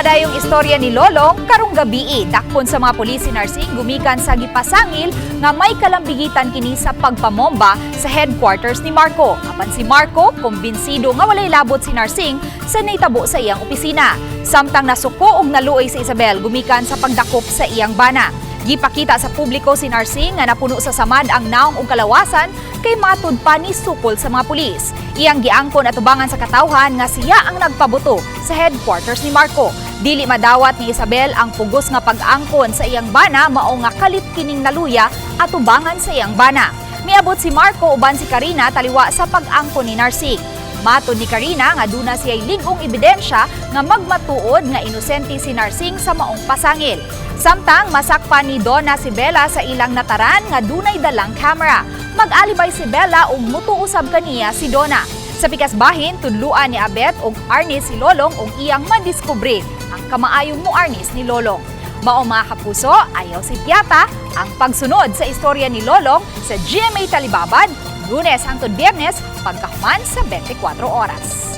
Padayong istorya ni Lolong karong gabi dakpon sa mga pulis si Narsing gumikan sa gipasangil nga may kalambigitan kini sa pagpamomba sa headquarters ni Marco. Apan si Marco kumbinsido nga walay labot si Narsing sa naitabo sa iyang opisina. Samtang nasuko og naluoy si Isabel gumikan sa pagdakop sa iyang bana. Gipakita sa publiko si Narsing nga napuno sa samad ang naong ug kalawasan kay matud pa ni sukol sa mga pulis. Iyang giangkon at tubangan sa katawhan nga siya ang nagpabuto sa headquarters ni Marco. Dili madawat ni Isabel ang pugos nga pag-angkon sa iyang bana mao nga kalit kining naluya at tubangan sa iyang bana. Miabot si Marco uban si Karina taliwa sa pag-angkon ni Narsing. Matod ni Karina nga duna siya'y ligong ebidensya nga magmatuod nga inosente si Narsing sa maong pasangil. Samtang masakpan ni Donna si Bella sa ilang nataran nga dunay dalang camera. Mag-alibay si Bella ug mutuusab kaniya si Donna. Sa pikas bahin, tudluan ni Abet ug Arnis si Lolong ug iyang madiskubre ang kamaayong muarnis ni Lolong. Mao mga kapuso, ayaw si Piata ang pagsunod sa istorya ni Lolong sa GMA Talibabad, Lunes hangtod Biyernes, pagkahuman sa 24 oras.